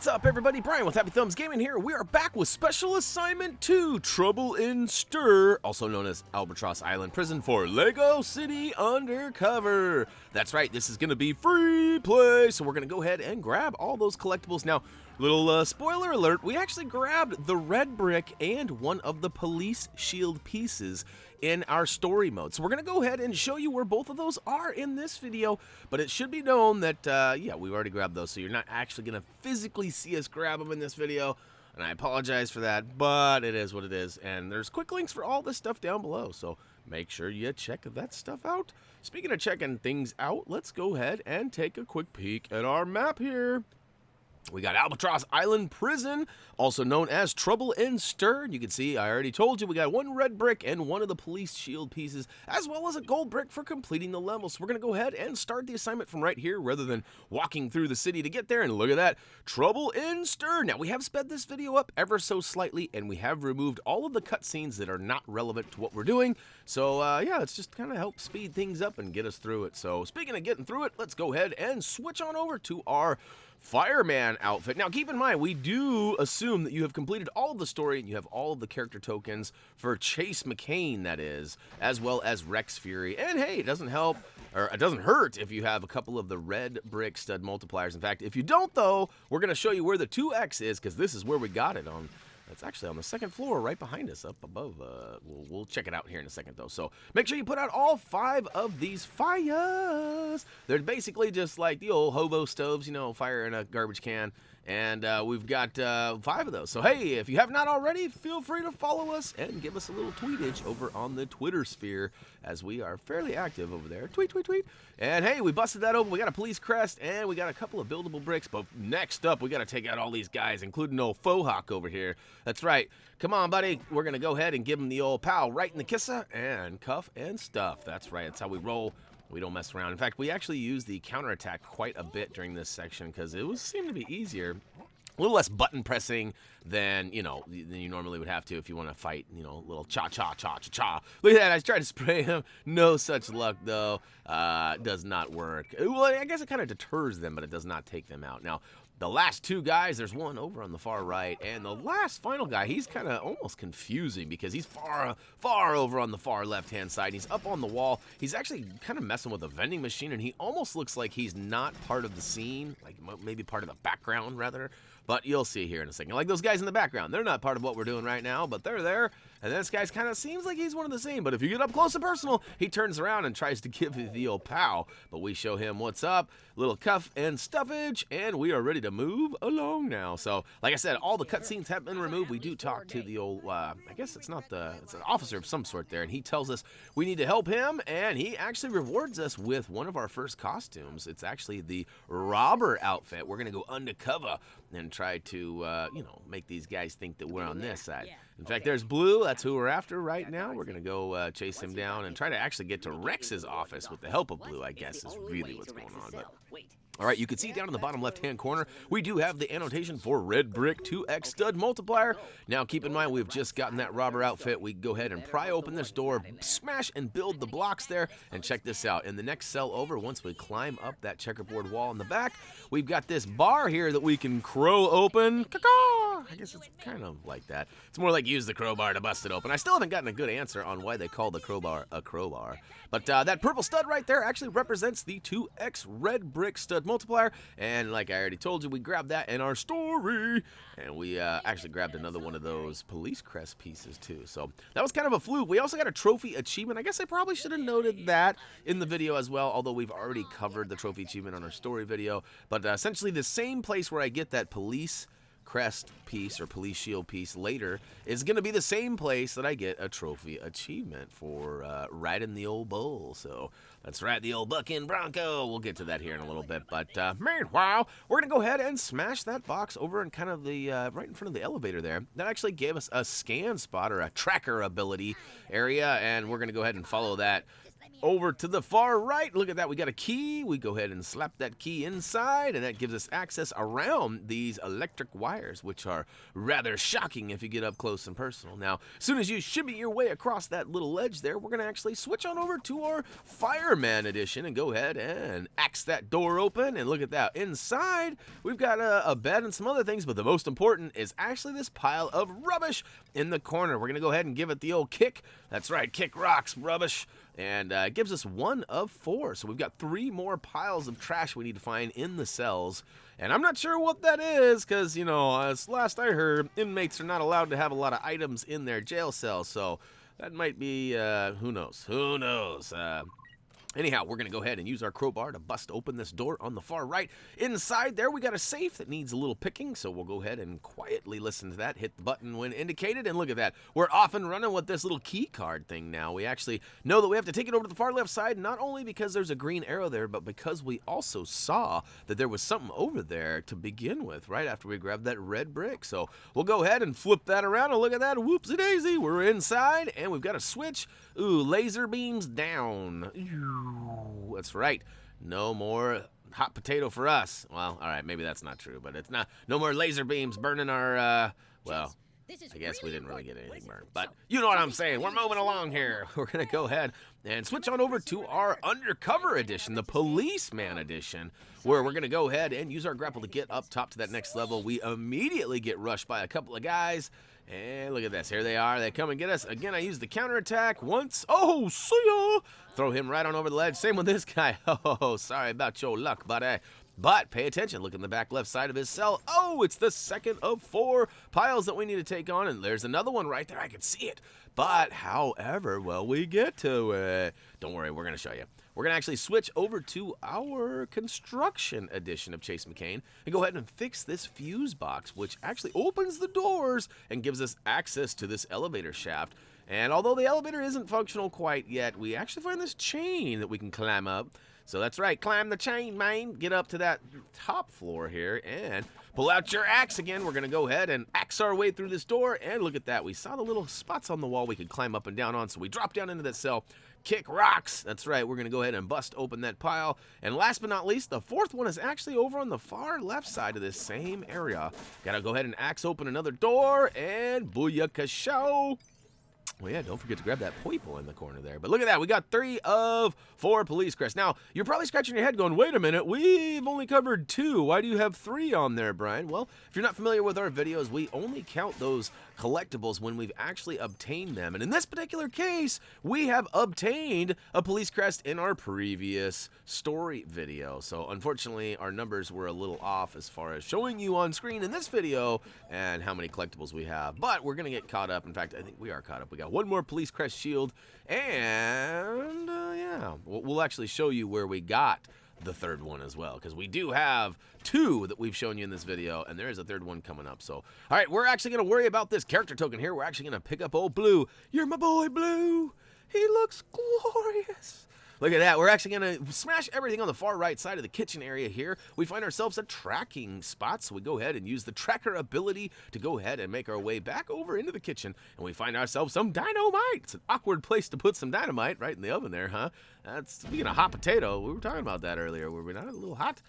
What's up, everybody? Brian with HappyThumbsGaming here. We are back with Special Assignment 2, Trouble in Stir, also known as Albatross Island Prison for Lego City Undercover. That's right, this is going to be free play, so we're going to go ahead and grab all those collectibles. Now, little spoiler alert, we actually grabbed the red brick and one of the police shield pieces in our story mode. So we're going to go ahead and show you where both of those are in this video, but it should be known that, yeah, we've already grabbed those, so you're not actually going to physically see us grab them in this video, and I apologize for that, but it is what it is, and there's quick links for all this stuff down below, so make sure you check that stuff out. Speaking of checking things out, let's go ahead and take a quick peek at our map here. We got Albatross Island Prison, also known as Trouble in Stir. You can see, I already told you, we got one red brick and one of the police shield pieces, as well as a gold brick for completing the level. So we're going to go ahead and start the assignment from right here, rather than walking through the city to get there. And look at that, Trouble in Stir. Now, we have sped this video up ever so slightly, and we have removed all of the cutscenes that are not relevant to what we're doing. So, yeah, it's just kind of help speed things up and get us through it. So, speaking of getting through it, let's go ahead and switch on over to our fireman outfit. Now, keep in mind, we do assume that you have completed all of the story and you have all of the character tokens for Chase McCain, that is, as well as Rex Fury. And hey, it doesn't help, or it doesn't hurt if you have a couple of the Red Brick Stud Multipliers. In fact, if you don't, though, we're going to show you where the 2X is, because this is where we got it on. It's actually on the second floor right behind us up above. We'll check it out here in a second, though. So make sure you put out all 5 of these fires. They're basically just like the old hobo stoves, you know, fire in a garbage can. And we've got 5 of those. So, hey, if you have not already, feel free to follow us and give us a little tweetage over on the Twitter sphere, as we are fairly active over there. Tweet, tweet, tweet. And, hey, we busted that open. We got a police crest, and we got a couple of buildable bricks. But next up, we got to take out all these guys, including old Faux Hawk over here. That's right. Come on, buddy. We're going to go ahead and give him the old pow right in the kisser and cuff and stuff. That's right. That's how we roll. We don't mess around. In fact, we actually use the counterattack quite a bit during this section because it seemed to be easier. A little less button pressing than, you know, than you normally would have to if you want to fight, you know, little cha-cha-cha-cha-cha. Look at that. I tried to spray him. No such luck, though. Does not work. Well, I guess it kind of deters them, but it does not take them out. Now, the last 2 guys, there's one over on the far right, and the last final guy, he's kind of almost confusing because he's far over on the far left-hand side. He's up on the wall. He's actually kind of messing with a vending machine, and he almost looks like he's not part of the scene, like maybe part of the background, rather. But you'll see here in a second. Like those guys in the background, they're not part of what we're doing right now, but they're there. And this guy's kind of seems like he's one of the same. But if you get up close and personal, he turns around and tries to give you the old pow. But we show him what's up, little cuff and stuffage, and we are ready to move along now. So, like I said, all the cutscenes have been removed. We do talk to the old, I guess it's not it's an officer of some sort there, and he tells us we need to help him, and he actually rewards us with one of our first costumes. It's actually the robber outfit. We're going to go undercover and try to, you know, make these guys think that we're on this side. In fact, there's Blue. That's who we're after right now. We're going to go chase him down and try to actually get to Rex's office with the help of Blue, I guess, is really what's going on. But all right, you can see down in the bottom left-hand corner, we do have the annotation for Red Brick 2X Stud Multiplier. Now, keep in mind, we've just gotten that robber outfit. We can go ahead and pry open this door, smash and build the blocks there, and check this out. In the next cell over, once we climb up that checkerboard wall in the back, we've got this bar here that we can crow open. Caw-caw! I guess it's kind of like that. It's more like use the crowbar to bust it open. I still haven't gotten a good answer on why they call the crowbar a crowbar. But that purple stud right there actually represents the 2X Red Brick Stud Multiplier. And like I already told you, we grabbed that in our story. And we actually grabbed another one of those Police Crest pieces too. So that was kind of a fluke. We also got a trophy achievement. I guess I probably should have noted that in the video as well, although we've already covered the trophy achievement on our story video. But essentially the same place where I get that Police Crest piece or police shield piece later is going to be the same place that I get a trophy achievement for riding the old bull. So that's right, the old bucking bronco. We'll get to that here in a little bit. But meanwhile, we're going to go ahead and smash that box over in kind of the right in front of the elevator there. That actually gave us a scan spot or a tracker ability area, and we're going to go ahead and follow that over to the far right. Look at that. We got a key. We go ahead and slap that key inside, and that gives us access around these electric wires, which are rather shocking if you get up close and personal. Now, as soon as you shimmy your way across that little ledge there, we're going to actually switch on over to our Fireman edition and go ahead and axe that door open. And look at that. Inside, we've got a bed and some other things, but the most important is actually this pile of rubbish in the corner. We're going to go ahead and give it the old kick. That's right, kick rocks, rubbish. And it gives us 1 of 4. So we've got 3 more piles of trash we need to find in the cells. And I'm not sure what that is because, you know, as last I heard, inmates are not allowed to have a lot of items in their jail cells. So that might be, who knows? Who knows? Anyhow, we're going to go ahead and use our crowbar to bust open this door on the far right. Inside there, we got a safe that needs a little picking, so we'll go ahead and quietly listen to that, hit the button when indicated, and look at that. We're off and running with this little key card thing now. We actually know that we have to take it over to the far left side, not only because there's a green arrow there, but because we also saw that there was something over there to begin with, right after we grabbed that red brick. So we'll go ahead and flip that around, and look at that. Whoopsie daisy, we're inside, and we've got a switch. Ooh, laser beams down. That's right. No more hot potato for us. Well, all right, maybe that's not true, but it's not. No more laser beams burning our, well, I guess we didn't really get anything burned. But you know what I'm saying. We're moving along here. We're going to go ahead and switch on over to our Undercover edition, the Policeman edition, where we're going to go ahead and use our grapple to get up top to that next level. We immediately get rushed by a couple of guys. And look at this. Here they are. They come and get us. Again, I use the counterattack once. Oh, see ya. Throw him right on over the ledge. Same with this guy. Oh, sorry about your luck, buddy. But pay attention. Look in the back left side of his cell. Oh, it's the second of 4 piles that we need to take on. And there's another one right there. I can see it. But however, well, we get to it. Don't worry. We're going to show you. We're going to actually switch over to our construction edition of Chase McCain and go ahead and fix this fuse box, which actually opens the doors and gives us access to this elevator shaft. And although the elevator isn't functional quite yet, we actually find this chain that we can climb up. So that's right, climb the chain, man. Get up to that top floor here and pull out your axe again. We're going to go ahead and axe our way through this door. And look at that. We saw the little spots on the wall we could climb up and down on. So we drop down into that cell. Kick rocks. That's right. We're going to go ahead and bust open that pile. And last but not least, the 4th one is actually over on the far left side of this same area. Got to go ahead and axe open another door. And booyakashow. Well, yeah, don't forget to grab that purple in the corner there. But look at that. We got 3 of 4 police crests. Now, you're probably scratching your head going, wait a minute. We've only covered 2. Why do you have 3 on there, Brian? Well, if you're not familiar with our videos, we only count those collectibles when we've actually obtained them. And in this particular case, we have obtained a police crest in our previous story video. So, unfortunately, our numbers were a little off as far as showing you on screen in this video and how many collectibles we have. But we're going to get caught up. In fact, I think we are caught up. We got 1 more police crest shield, and yeah, we'll actually show you where we got the 3rd one as well, because we do have 2 that we've shown you in this video, and there is a 3rd one coming up. So, all right, we're actually going to worry about this character token here. We're actually going to pick up old Blue. You're my boy, Blue. He looks glorious. Look at that. We're actually going to smash everything on the far right side of the kitchen area here. We find ourselves a tracking spot, so we go ahead and use the tracker ability to go ahead and make our way back over into the kitchen, and we find ourselves some dynamite. It's an awkward place to put some dynamite right in the oven there, huh? That's, speaking of hot potato, we were talking about that earlier. Were we not a little hot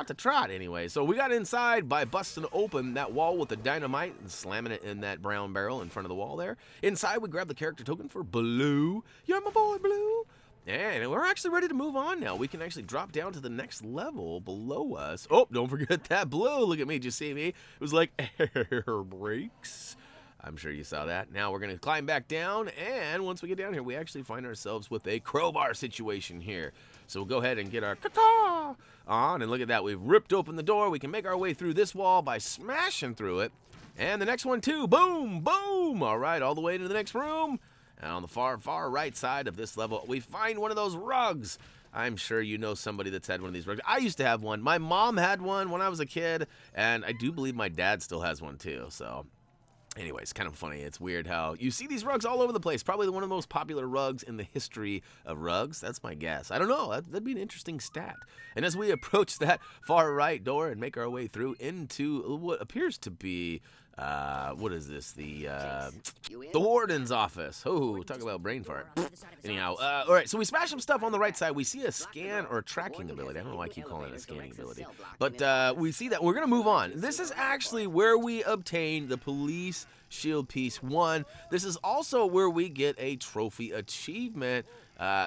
to trot anyway? So we got inside by busting open that wall with the dynamite and slamming it in that brown barrel in front of the wall there. Inside, we grab the character token for Blue. You're my boy, Blue. And we're actually ready to move on now. We can actually drop down to the next level below us. Oh, don't forget that blue. Look at me. Did you see me? It was like air brakes. I'm sure you saw that. Now we're going to climb back down. And once we get down here, we actually find ourselves with a crowbar situation here. So we'll go ahead and get our caw on. And look at that. We've ripped open the door. We can make our way through this wall by smashing through it. And the next one too. Boom, boom. All right, all the way to the next room. And on the far right side of this level, we find one of those rugs. I'm sure you know somebody that's had one of these rugs. I used to have one. My mom had one when I was a kid, and I do believe my dad still has one too. So, anyways, kind of funny. It's weird how you see these rugs all over the place. Probably one of the most popular rugs in the history of rugs. That's my guess. I don't know. That'd be an interesting stat. And as we approach that far right door and make our way through into what appears to be what is this? The Warden's office. Oh, talk about brain fart. Anyhow, all right, so we smash some stuff on the right side. We see a scan or tracking ability. I don't know why I keep calling it a scanning ability. But we see that. We're going to move on. This is actually where we obtain the Police Shield Piece 1. This is also where we get a trophy achievement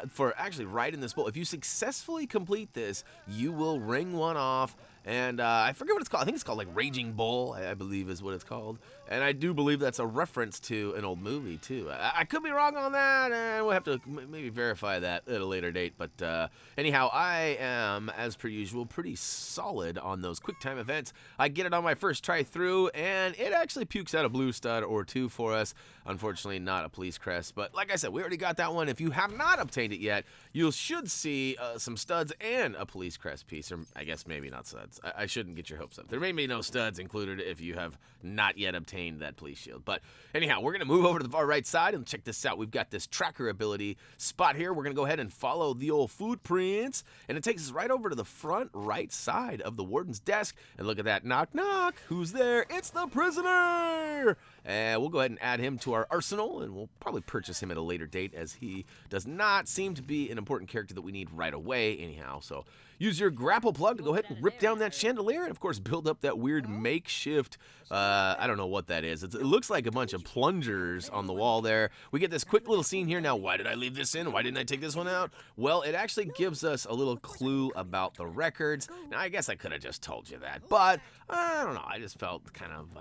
for actually right in this bowl. If you successfully complete this, you will ring one off. And I forget what it's called. I think it's called like Raging Bull, I believe is what it's called. And I do believe that's a reference to an old movie, too. I could be wrong on that, and we'll have to maybe verify that at a later date. But anyhow, I am, as per usual, pretty solid on those quick time events. I get it on my first try through, and it actually pukes out a blue stud or two for us. Unfortunately, not a Police Crest. But like I said, we already got that one. If you have not obtained it yet, you should see some studs and a Police Crest piece. Or I guess maybe not studs. I shouldn't get your hopes up. There may be no studs included if you have not yet obtained that police shield. But anyhow, we're going to move over to the far right side and check this out. We've got this tracker ability spot here. We're going to go ahead and follow the old footprints, and it takes us right over to the front right side of the warden's desk. And look at that. Knock, knock. Who's there? It's the prisoner! And we'll go ahead and add him to our arsenal, and we'll probably purchase him at a later date, as he does not seem to be an important character that we need right away anyhow. So use your grapple plug to go ahead and rip down that chandelier, and of course build up that weird makeshift, I don't know what that is. It looks like a bunch of plungers on the wall there. We get this quick little scene here. Now, why did I leave this in? Why didn't I take this one out? Well, it actually gives us a little clue about the records. Now, I guess I could have just told you that, but I don't know. I just felt kind of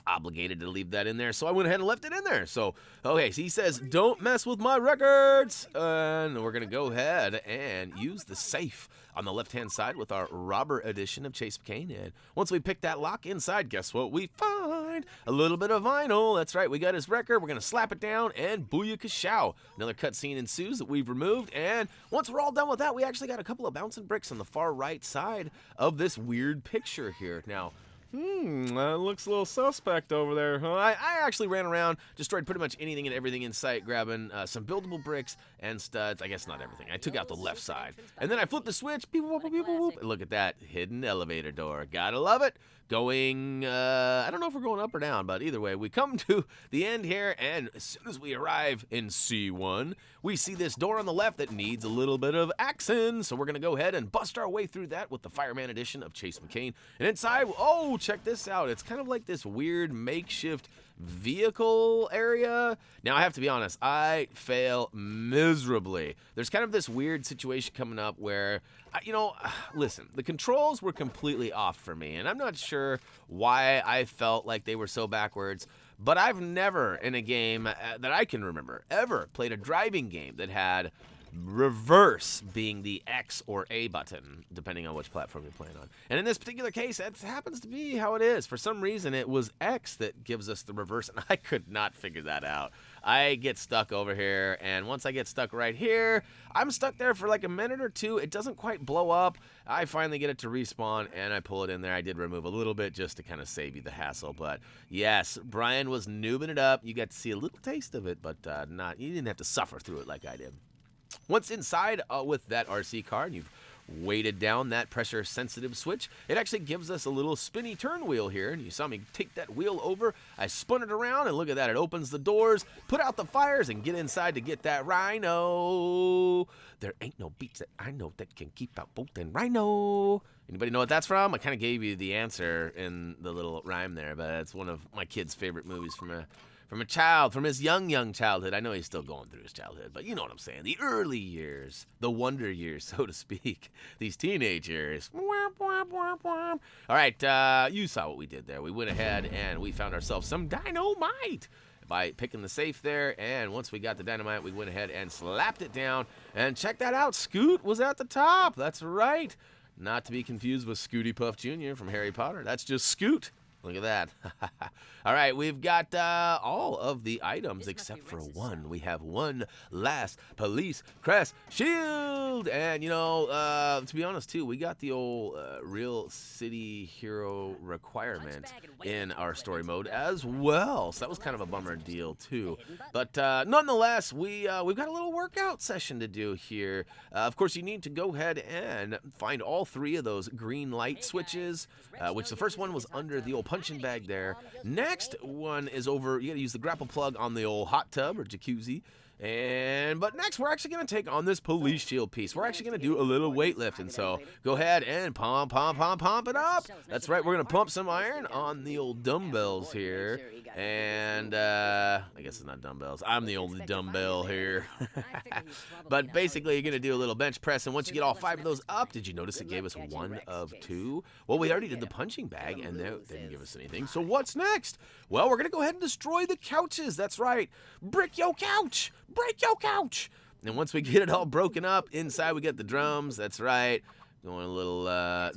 obligated to leave that in there, so I went ahead and left it in there. So, okay, so he says, don't mess with my records, and we're going to go ahead and use the safe on the left-hand side with our robber edition of Chase McCain. And once we pick that lock inside, guess what we find? A little bit of vinyl. That's right, we got his record. We're going to slap it down, and booyakashow. Another cutscene ensues that we've removed, and once we're all done with that, we actually got a couple of bouncing bricks on the far right side of this weird picture here. Now, that looks a little suspect over there. I actually ran around, destroyed pretty much anything and everything in sight, grabbing some buildable bricks and studs. I guess not everything. I took out the left side. And then I flipped the switch. Beep, boop, boop, beep, boop, boop. And look at that hidden elevator door. Gotta love it. Going, I don't know if we're going up or down, but either way, we come to the end here, and as soon as we arrive in C1, we see this door on the left that needs a little bit of action, so we're going to go ahead and bust our way through that with the Fireman edition of Chase McCain. And inside, oh, check this out. It's kind of like this weird makeshift vehicle area. Now, I have to be honest, I fail miserably. There's kind of this weird situation coming up where, listen, the controls were completely off for me, and I'm not sure why I felt like they were so backwards, but I've never, in a game that I can remember, ever played a driving game that had reverse being the X or A button, depending on which platform you're playing on. And in this particular case, that happens to be how it is. For some reason, it was X that gives us the reverse, and I could not figure that out. I get stuck over here, and once I get stuck right here, I'm stuck there for like a minute or two. It doesn't quite blow up. I finally get it to respawn, and I pull it in there. I did remove a little bit just to kind of save you the hassle, but yes, Brian was noobing it up. You got to see a little taste of it, but you didn't have to suffer through it like I did. Once inside with that RC car, and you've weighted down that pressure-sensitive switch, it actually gives us a little spinny turn wheel here, and you saw me take that wheel over. I spun it around, and look at that. It opens the doors, put out the fires, and get inside to get that rhino. There ain't no beats that I know that can keep out both and rhino. Anybody know what that's from? I kind of gave you the answer in the little rhyme there, but it's one of my kid's favorite movies from his young childhood. I know he's still going through his childhood, but you know what I'm saying. The early years, the wonder years, so to speak. These teenage years. All right, you saw what we did there. We went ahead and we found ourselves some dynamite by picking the safe there, and once we got the dynamite, we went ahead and slapped it down, and check that out. Scoot was at the top. That's right. Not to be confused with Scooty Puff Jr. from Harry Potter. That's just Scoot. Look at that. All right, we've got all of the items except for one. We have one last Police Crest Shield. shield, and to be honest too, we got the old real city hero requirement in our story mode as well, so that was kind of a bummer deal too. But nonetheless, we've got a little workout session to do here. Of course, you need to go ahead and find all 3 of those green light switches, which the first one was under the old punching bag there. Next one is over, you gotta use the grapple plug on the old hot tub or jacuzzi. But next we're actually going to take on this police shield piece. We're actually going to do a little weightlifting, so go ahead and pump it up. That's right, we're going to pump some iron on the old dumbbells here. And I guess it's not dumbbells, I'm the only dumbbell here. But basically you're going to do a little bench press, and once you get all 5 of those up, did you notice it gave us 1 of 2? Well, we already did the punching bag and they didn't give us anything, so what's next? Well, we're going to go ahead and destroy the couches. That's right, brick your couch! Break your couch! And once we get it all broken up, inside we get the drums. That's right. Going a little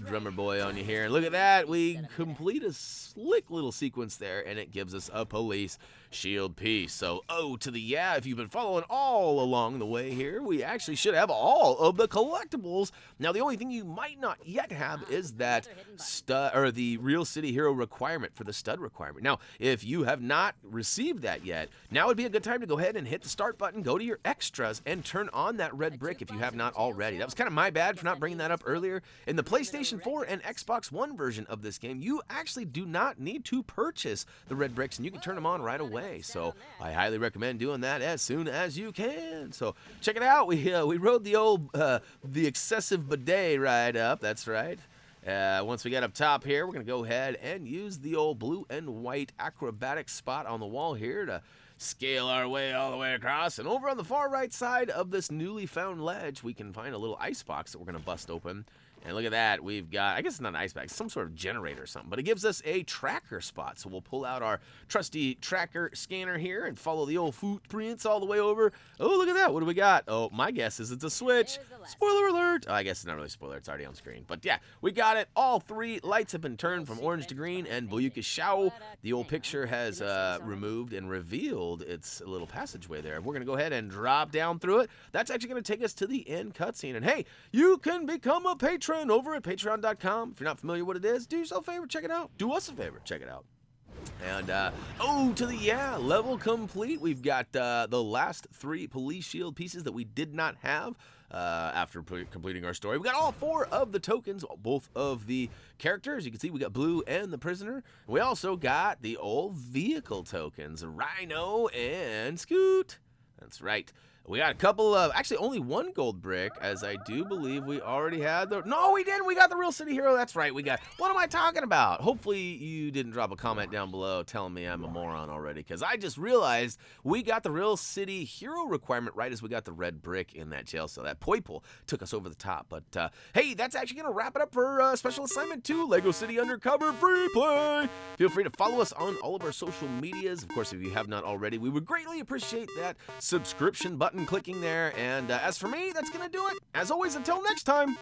drummer boy on you here. And look at that. We complete a slick little sequence there, and it gives us a police shield piece. So, to the yeah, if you've been following all along the way here, we actually should have all of the collectibles. Now, the only thing you might not yet have is that stud, or the real city hero requirement for the stud requirement. Now, if you have not received that yet, now would be a good time to go ahead and hit the start button, go to your extras, and turn on that red brick if you have not already. That was kind of my bad for not bringing that up earlier. In the PlayStation 4 and Xbox One version of this game, you actually do not need to purchase the red bricks, and you can turn them on right away. So I highly recommend doing that as soon as you can. So check it out. We rode the old the excessive bidet ride up. That's right. Once we get up top here, we're gonna go ahead and use the old blue and white acrobatic spot on the wall here to scale our way all the way across. And over on the far right side of this newly found ledge, we can find a little ice box that we're gonna bust open. And look at that, we've got, I guess it's not an ice bag, some sort of generator or something, but it gives us a tracker spot. So we'll pull out our trusty tracker scanner here and follow the old footprints all the way over. Oh, look at that, what do we got? Oh, my guess is it's a switch. Spoiler alert. Oh, I guess it's not really a spoiler, it's already on screen. But yeah, we got it. All 3 lights have been turned from orange to green, and Boyuka Shao, the old picture, has removed and revealed its little passageway there. We're going to go ahead and drop down through it. That's actually going to take us to the end cutscene. And hey, you can become a patron over at patreon.com. If you're not familiar with what it is, do yourself a favor, check it out. Do us a favor, check it out. And to the level complete. We've got the last 3 police shield pieces that we did not have after completing our story. We got all 4 of the tokens, both of the characters. You can see we got Blue and the Prisoner. We also got the old vehicle tokens, Rhino and Scoot. That's right. We got a couple of, actually only 1 gold brick, as I do believe we already had the, no we didn't, we got the real city hero, that's right, we got, what am I talking about? Hopefully you didn't drop a comment down below telling me I'm a moron already, because I just realized we got the real city hero requirement right as we got the red brick in that jail cell. That poiple took us over the top, but hey, that's actually going to wrap it up for Special Assignment 2, Lego City Undercover Free Play. Feel free to follow us on all of our social medias. Of course, if you have not already, we would greatly appreciate that subscription button clicking there. And as for me, that's gonna do it. As always, until next time,